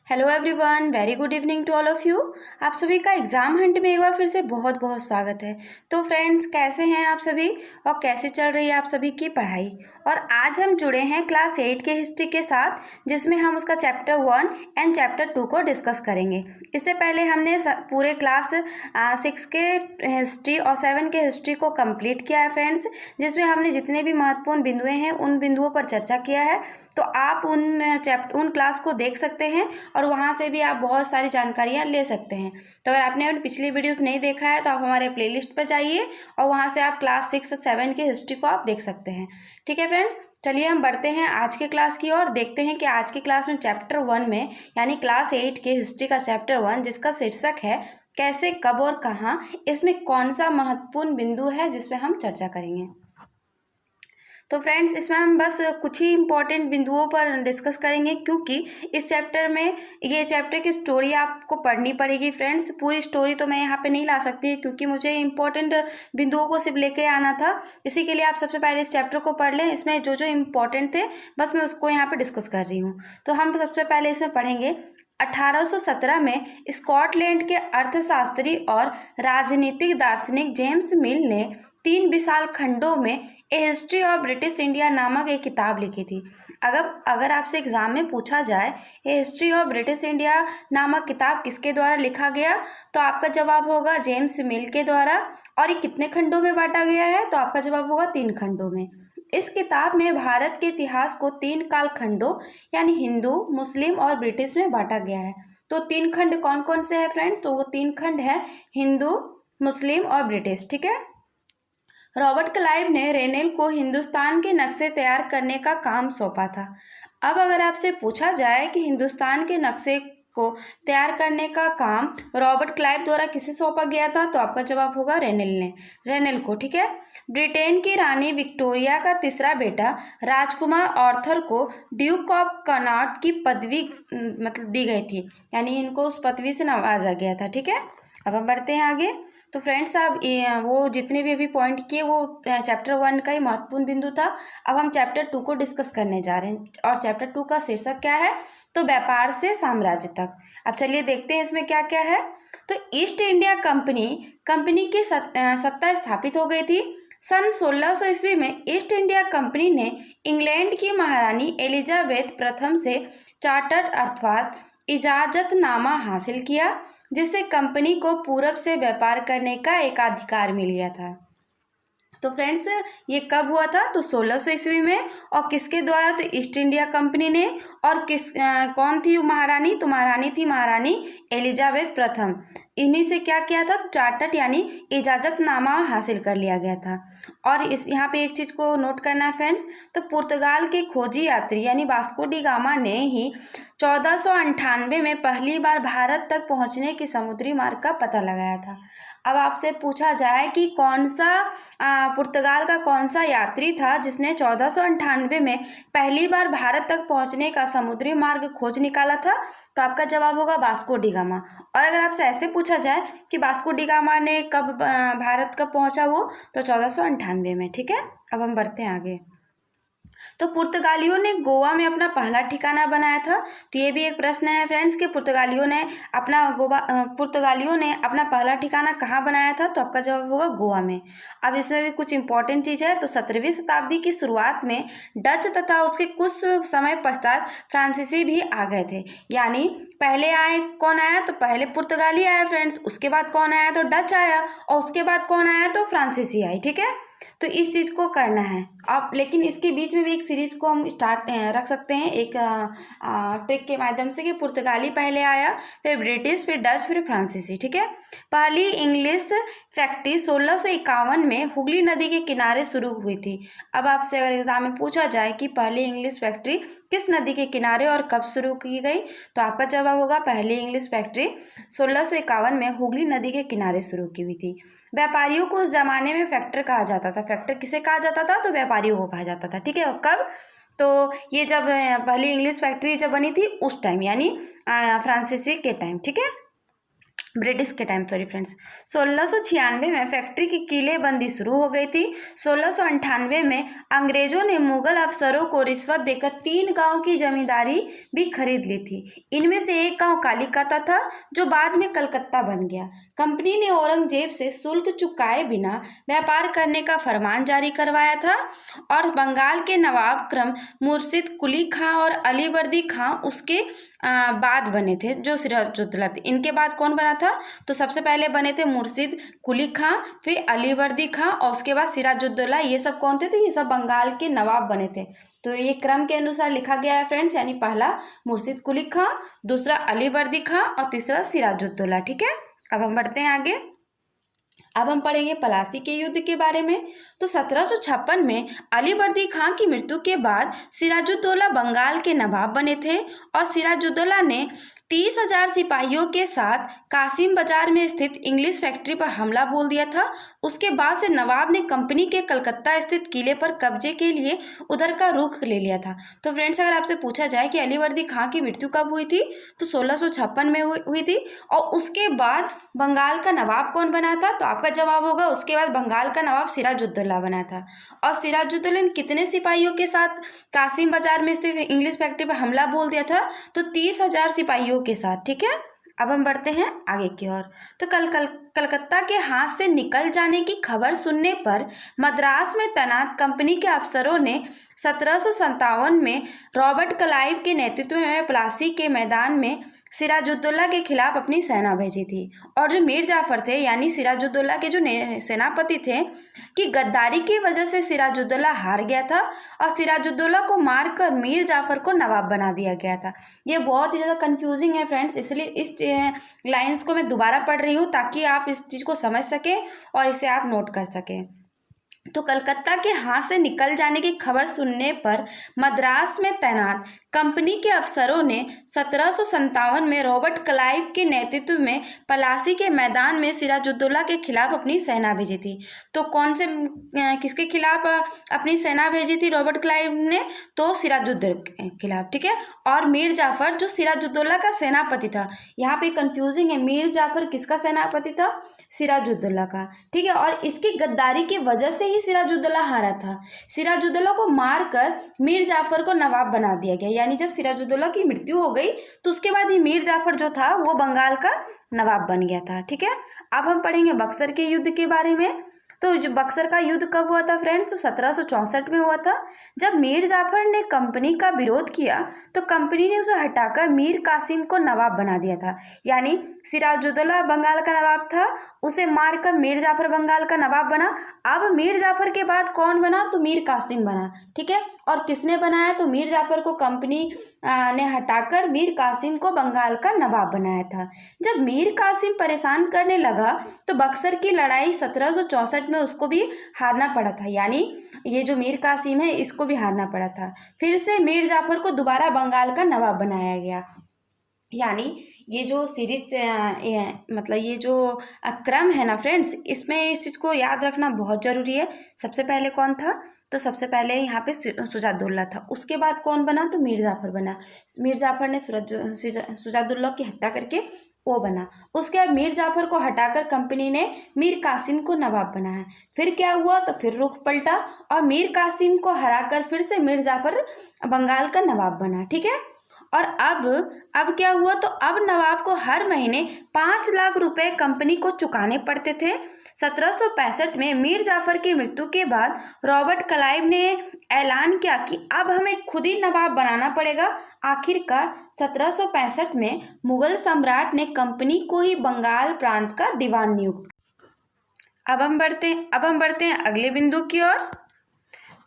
Hello everyone, very good evening to all of you. आप सभी का एग्ज़ाम हंट में एक बार फिर से बहुत बहुत स्वागत है। तो फ्रेंड्स, कैसे हैं आप सभी और कैसे चल रही है आप सभी की पढ़ाई। और आज हम जुड़े हैं क्लास 8 के हिस्ट्री के साथ, जिसमें हम उसका चैप्टर 1 एंड चैप्टर 2 को डिस्कस करेंगे। इससे पहले हमने पूरे क्लास 6 के हिस्ट्री और 7 के हिस्ट्री को कंप्लीट किया है फ्रेंड्स, जिसमें हमने जितने भी महत्वपूर्ण बिंदुएँ हैं उन बिंदुओं पर चर्चा किया है। तो आप उन क्लास को देख सकते हैं और वहाँ से भी आप बहुत सारी जानकारियाँ ले सकते हैं। तो अगर आपने अपनी पिछली वीडियोस नहीं देखा है तो आप हमारे प्लेलिस्ट पर जाइए और वहाँ से आप क्लास 6 और 7 के हिस्ट्री को आप देख सकते हैं। ठीक है फ्रेंड्स, चलिए हम बढ़ते हैं आज के क्लास की ओर। देखते हैं कि आज की क्लास में चैप्टर 1 में यानी क्लास 8 के हिस्ट्री का चैप्टर 1, जिसका शीर्षक है कैसे, कब और कहाँ, इसमें कौन सा महत्वपूर्ण बिंदु है जिस पर हम चर्चा करेंगे। तो फ्रेंड्स, इसमें हम बस कुछ ही इम्पोर्टेंट बिंदुओं पर डिस्कस करेंगे, क्योंकि इस चैप्टर में ये चैप्टर की स्टोरी आपको पढ़नी पड़ेगी फ्रेंड्स। पूरी स्टोरी तो मैं यहाँ पे नहीं ला सकती, क्योंकि मुझे इम्पोर्टेंट बिंदुओं को सिर्फ लेके आना था। इसी के लिए आप सबसे पहले इस चैप्टर को पढ़ लें। इसमें जो जो इम्पोर्टेंट थे बस मैं उसको यहाँ पर डिस्कस कर रही हूँ। तो हम सबसे पहले इसमें पढ़ेंगे 1817 में स्कॉटलैंड के अर्थशास्त्री और राजनीतिक दार्शनिक जेम्स मिल ने 3 विशाल खंडों में ए हिस्ट्री ऑफ ब्रिटिश इंडिया नामक एक किताब लिखी थी। अगर आपसे एग्जाम में पूछा जाए ए हिस्ट्री ऑफ ब्रिटिश इंडिया नामक किताब किसके द्वारा लिखा गया, तो आपका जवाब होगा जेम्स मिल के द्वारा। और ये कितने खंडों में बांटा गया है, तो आपका जवाब होगा 3 खंडों में। इस किताब में भारत के इतिहास को 3 काल खंडों यानी हिंदू, मुस्लिम और ब्रिटिश में बांटा गया है। तो 3 खंड कौन कौन से हैं फ्रेंड्स, तो वो 3 खंड हैं हिंदू, मुस्लिम और ब्रिटिश। ठीक है। रॉबर्ट क्लाइव ने रेनेल को हिंदुस्तान के नक्शे तैयार करने का काम सौंपा था। अब अगर आपसे पूछा जाए कि हिंदुस्तान के नक्शे को तैयार करने का काम रॉबर्ट क्लाइव द्वारा किसे सौंपा गया था, तो आपका जवाब होगा रेनेल को। ठीक है। ब्रिटेन की रानी विक्टोरिया का तीसरा बेटा राजकुमार आर्थर को ड्यूक ऑफ कनॉट की पदवी दी गई थी, यानी इनको उस पदवी से नवाजा गया था। ठीक है। अब हम बढ़ते हैं आगे। तो फ्रेंड्स, आप वो जितने भी अभी पॉइंट किए वो चैप्टर 1 का ही महत्वपूर्ण बिंदु था। अब हम चैप्टर 2 को डिस्कस करने जा रहे हैं, और चैप्टर 2 का शीर्षक क्या है, तो व्यापार से साम्राज्य तक। अब चलिए देखते हैं इसमें क्या क्या है। तो ईस्ट इंडिया कंपनी की सत्ता स्थापित हो गई थी। सन 1600 ईस्वी में ईस्ट इंडिया कंपनी ने इंग्लैंड की महारानी एलिजाबेथ प्रथम से चार्टर्ड अर्थात इजाजतनामा हासिल किया, जिससे कंपनी को पूरब से व्यापार करने का एकाधिकार मिल गया था। तो फ्रेंड्स, ये कब हुआ था, तो 1600 ईस्वी में। और किसके द्वारा, तो ईस्ट इंडिया कंपनी ने। और कौन थी महारानी, तो महारानी थी महारानी एलिजाबेथ प्रथम। इन्हीं से क्या किया था, तो चार्टर्ड यानी इजाजतनामा हासिल कर लिया गया था। और इस यहाँ पे एक चीज़ को नोट करना है फ्रेंड्स, तो पुर्तगाल के खोजी यात्री यानी वास्को डी गामा ने ही 1498 में पहली बार भारत तक पहुँचने की समुद्री मार्ग का पता लगाया था। अब आपसे पूछा जाए कि पुर्तगाल का कौन सा यात्री था जिसने 1498 में पहली बार भारत तक पहुंचने का समुद्री मार्ग खोज निकाला था, तो आपका जवाब होगा वास्को डी गामा। और अगर आपसे ऐसे पूछा जाए कि वास्को डी गामा ने भारत कब पहुंचा, वो तो 1498 में। ठीक है। अब हम बढ़ते हैं आगे। तो पुर्तगालियों ने गोवा में अपना पहला ठिकाना बनाया था। तो ये भी एक प्रश्न है फ्रेंड्स कि पुर्तगालियों ने अपना पहला ठिकाना कहाँ बनाया था, तो आपका जवाब होगा गोवा में। अब इसमें भी कुछ इंपॉर्टेंट चीज़ है। तो 17वीं शताब्दी की शुरुआत में डच तथा उसके कुछ समय पश्चात फ्रांसीसी भी आ गए थे। यानी पहले कौन आया, तो पहले पुर्तगाली आया फ्रेंड्स, उसके बाद कौन आया, तो डच आया, और उसके बाद कौन आया, तो फ्रांसीसी आई। ठीक है। तो इस चीज़ को करना है आप, लेकिन इसके बीच में भी एक सीरीज को हम रख सकते हैं एक ट्रिक के माध्यम से, कि पुर्तगाली पहले आया, फिर ब्रिटिश, फिर डच, फिर फ्रांसीसी। ठीक है। पहली इंग्लिश फैक्ट्री 1651 में हुगली नदी के किनारे शुरू हुई थी। अब आपसे अगर एग्जाम में पूछा जाए कि पहली इंग्लिश फैक्ट्री किस नदी के किनारे और कब शुरू की गई, तो आपका जवाब होगा पहली इंग्लिश फैक्ट्री 1651 में हुगली नदी के किनारे शुरू की हुई थी। व्यापारियों को उस जमाने में फैक्टर कहा जाता था। फैक्टर किसे कहा जाता था, तो व्यापारियों को कहा जाता था। ठीक है। और कब, तो ये जब पहली इंग्लिश फैक्ट्री जब बनी थी उस टाइम, यानी फ्रांसीसी के टाइम। ठीक है। ब्रिटिश के टाइम, सॉरी फ्रेंड्स। 1696 में फैक्ट्री की किलेबंदी शुरू हो गई थी। 1698 में अंग्रेजों ने मुगल अफसरों को रिश्वत देकर 3 गांव की जमींदारी भी खरीद ली थी। इनमें से एक गांव कालीकता था जो बाद में कलकत्ता बन गया। कंपनी ने औरंगजेब से शुल्क चुकाए बिना व्यापार करने का फरमान जारी करवाया था और बंगाल के नवाब क्रम मुर्शिद कुली खां और अलीवर्दी खां उसके बाद बने थे, जो सिराजुद्दौला थे। इनके बाद कौन बना था? तो सबसे पहले बने थे मुर्शिद कुली खां, फिर अलीवर्दी खां और उसके बाद सिराजुद्दौला। ये सब कौन थे? तो ये सब बंगाल के नवाब बने थे। तो ये क्रम के अनुसार लिखा गया है फ्रेंड्स, यानी पहला मुर्शिद कुली खां, दूसरा अलीवर्दी खां और तीसरा सिराजुद्दौला। ठीक है, अब हम बढ़ते हैं आगे। अब हम पढ़ेंगे पलासी के युद्ध के बारे में। तो 1756 में अलीवर्दी खां की मृत्यु के बाद सिराजुद्दौला बंगाल के नवाब बने थे और सिराजुद्दौला ने 30,000 सिपाहियों के साथ कासिम बाजार में स्थित इंग्लिश फैक्ट्री पर हमला बोल दिया था। उसके बाद से नवाब ने कंपनी के कलकत्ता स्थित किले पर कब्जे के लिए उधर का रुख ले लिया था। तो फ्रेंड्स, अगर आपसे पूछा जाए कि अलीवर्दी खां की मृत्यु कब हुई थी, तो 1656 में हुई थी। और उसके बाद बंगाल का नवाब कौन बना था? तो आपका जवाब होगा उसके बाद बंगाल का नवाब सिराजुद्दौला बना था। और सिराजुद्दौला ने कितने सिपाहियों के साथ कासिम बाजार में स्थित इंग्लिश फैक्ट्री पर हमला बोल दिया था? तो 30,000 सिपाहियों के साथ। ठीक है, अब हम बढ़ते हैं आगे की ओर। तो कलकत्ता के हाथ से निकल जाने की खबर सुनने पर मद्रास में तैनात कंपनी के अफसरों ने 1757 में रॉबर्ट क्लाइव के नेतृत्व में प्लासी के मैदान में सिराजुद्दौला के खिलाफ अपनी सेना भेजी थी। और जो मीर जाफर थे, यानी सिराजुद्दौला के जो सेनापति थे, कि गद्दारी की वजह से सिराजुद्दौला हार गया था और सिराजुद्दौला को मारकर मीर जाफर को नवाब बना दिया गया था। ये बहुत ही ज़्यादा कंफ्यूजिंग है फ्रेंड्स, इसलिए इस लाइंस को मैं दोबारा पढ़ रही हूँ ताकि आप इस चीज़ को समझ सकें और इसे आप नोट कर सकें। तो कलकत्ता के हाथ से निकल जाने की खबर सुनने पर मद्रास में तैनात कंपनी के अफसरों ने 1757 में रॉबर्ट क्लाइव के नेतृत्व में पलासी के मैदान में सिराजुद्दौला के खिलाफ अपनी सेना भेजी थी। तो कौन से किसके खिलाफ अपनी सेना भेजी थी रॉबर्ट क्लाइव ने? तो सिराजुद्दौला के खिलाफ। ठीक है, और मीर जाफर जो सिराजुद्दौला का सेनापति था, यहाँ पे कंफ्यूजिंग है, मीर जाफर किसका सेनापति था? सिराजुद्दौला का। ठीक है, और इसकी गद्दारी की वजह से ही सिराजुद्दौला हारा था। सिराजुद्दौला को मारकर मीर जाफर को नवाब बना दिया गया, यानी जब सिराजुद्दौला की मृत्यु हो गई तो उसके बाद ही मीर जाफर जो था वो बंगाल का नवाब बन गया था। ठीक है, अब हम पढ़ेंगे बक्सर के युद्ध के बारे में। तो जो बक्सर का युद्ध कब हुआ था फ्रेंड्स? तो 1764 में हुआ था। जब मीर जाफर ने कंपनी का विरोध किया तो कंपनी ने उसे हटाकर मीर कासिम को नवाब बना दिया था। यानी सिराजुद्दौला बंगाल का नवाब था, उसे मारकर मीर जाफर बंगाल का नवाब बना। अब मीर जाफर के बाद कौन बना? तो मीर कासिम बना। ठीक है, और किसने बनाया? तो मीर जाफर को कंपनी ने हटाकर मीर कासिम को बंगाल का नवाब बनाया था। जब मीर कासिम परेशान करने लगा तो बक्सर की लड़ाई 1764 में उसको भी हारना पड़ा था, यानी ये जो मीर कासिम है इसको भी हारना पड़ा था। फिर से मीर जाफर को दोबारा बंगाल का नवाब बनाया गया। यानी ये जो सीरीज मतलब ये जो क्रम है ना फ्रेंड्स, इसमें इस चीज़ को याद रखना बहुत ज़रूरी है। सबसे पहले कौन था? तो सबसे पहले यहाँ पे शुजाउद्दौला था। उसके बाद कौन बना? तो मीर जाफर बना। मीर जाफर ने शुजाउद्दौला की हत्या करके वो बना। उसके बाद मीर जाफर को हटाकर कंपनी ने मीर कासिम को नवाब बनाया। फिर क्या हुआ? तो फिर रुख पलटा और मीर कासिम को हराकर फिर से मीर जाफर बंगाल का नवाब बना। ठीक है, और अब क्या हुआ? तो अब नवाब को हर महीने 5 लाख रुपए कंपनी को चुकाने पड़ते थे। 1765 में मीर जाफर की मृत्यु के बाद रॉबर्ट क्लाइव ने ऐलान किया कि अब हमें खुद ही नवाब बनाना पड़ेगा। आखिरकार 1765 में मुगल सम्राट ने कंपनी को ही बंगाल प्रांत का दीवान नियुक्त। अब हम बढ़ते हैं अगले बिंदु की ओर।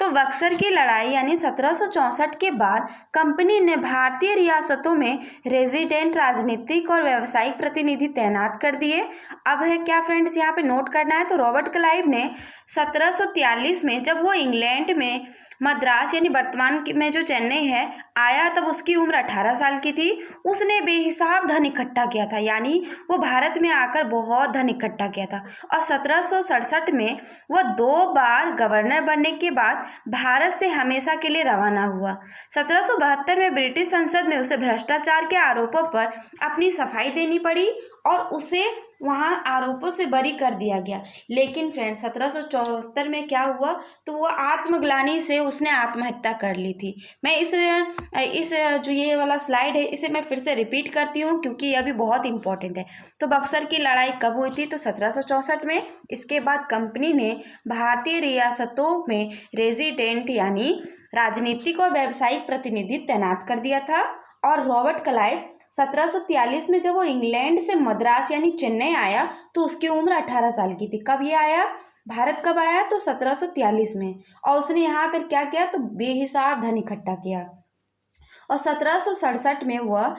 तो बक्सर की लड़ाई यानी 1764 के बाद कंपनी ने भारतीय रियासतों में रेजिडेंट राजनीतिक और व्यावसायिक प्रतिनिधि तैनात कर दिए। अब है क्या फ्रेंड्स, यहाँ पे नोट करना है। तो रॉबर्ट क्लाइव ने 1743 में जब वो इंग्लैंड में मद्रास यानी वर्तमान में जो चेन्नई है आया, तब उसकी उम्र 18 साल की थी। उसने बेहिसाब धन इकट्ठा किया था, यानी वो भारत में आकर बहुत धन इकट्ठा किया था। और 1767 में वह 2 बार गवर्नर बनने के बाद भारत से हमेशा के लिए रवाना हुआ। 1772 में ब्रिटिश संसद में उसे भ्रष्टाचार के आरोपों पर अपनी सफाई देनी पड़ी और उसे वहाँ आरोपों से बरी कर दिया गया। लेकिन फ्रेंड्स 1774 में क्या हुआ, तो वो आत्मग्लानि से उसने आत्महत्या कर ली थी। मैं इस जो ये वाला स्लाइड है इसे मैं फिर से रिपीट करती हूँ क्योंकि यह भी बहुत इंपॉर्टेंट है। तो बक्सर की लड़ाई कब हुई थी, तो 1764 में। इसके बाद कंपनी ने भारतीय रियासतों में रेजिडेंट यानी राजनीतिक और व्यावसायिक प्रतिनिधि तैनात कर दिया था। और रॉबर्ट क्लाइव 1743 में जब वो इंग्लैंड से मद्रास यानी चेन्नई आया तो उसकी उम्र 18 साल की थी। कब ये आया, भारत कब आया, तो 1743 में। और उसने यहाँ आकर क्या किया, तो बेहिसाब धन इकट्ठा किया। और 1767 में वह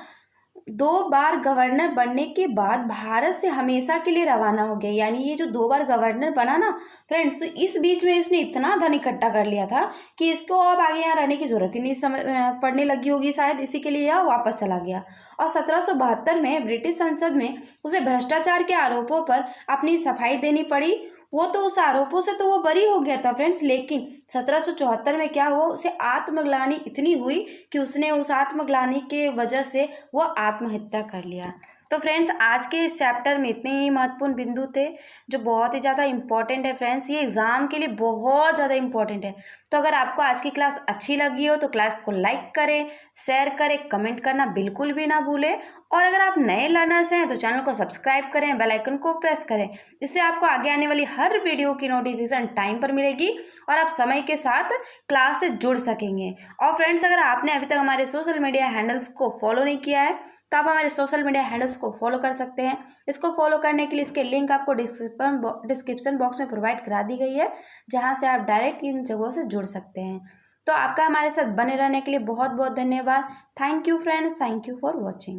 2 बार गवर्नर बनने के बाद भारत से हमेशा के लिए रवाना हो गया। यानी ये जो 2 बार गवर्नर बना ना फ्रेंड्स, तो इस बीच में इसने इतना धन इकट्ठा कर लिया था कि इसको अब आगे यहाँ रहने की जरूरत ही नहीं पड़ने लगी होगी शायद, इसी के लिए यह वापस चला गया। और 1772 में ब्रिटिश संसद में उसे भ्रष्टाचार के आरोपों पर अपनी सफाई देनी पड़ी। वो तो उस आरोपों से तो वो बरी हो गया था फ्रेंड्स, लेकिन 1774 में क्या हुआ, उसे आत्मग्लानि इतनी हुई कि उसने उस आत्मग्लानि के वजह से वो आत्महत्या कर लिया। तो फ्रेंड्स आज के इस चैप्टर में इतने ही महत्वपूर्ण बिंदु थे जो बहुत ही ज़्यादा इंपॉर्टेंट है फ्रेंड्स, ये एग्ज़ाम के लिए बहुत ज़्यादा इंपॉर्टेंट है। तो अगर आपको आज की क्लास अच्छी लगी हो तो क्लास को लाइक करें, शेयर करें, कमेंट करना बिल्कुल भी ना भूलें। और अगर आप नए लर्नर्स हैं तो चैनल को सब्सक्राइब करें, बेल आइकन को प्रेस करें। इससे आपको आगे आने वाली हर वीडियो की नोटिफिकेशन टाइम पर मिलेगी और आप समय के साथ क्लास से जुड़ सकेंगे। और फ्रेंड्स अगर आपने अभी तक हमारे सोशल मीडिया हैंडल्स को फॉलो नहीं किया है तो आप हमारे सोशल मीडिया हैंडल्स को फॉलो कर सकते हैं। इसको फॉलो करने के लिए इसके लिंक आपको डिस्क्रिप्शन बॉक्स में प्रोवाइड करा दी गई है, जहां से आप डायरेक्ट इन जगहों से जुड़ सकते हैं। तो आपका हमारे साथ बने रहने के लिए बहुत बहुत धन्यवाद। Thank you friends, thank you for watching.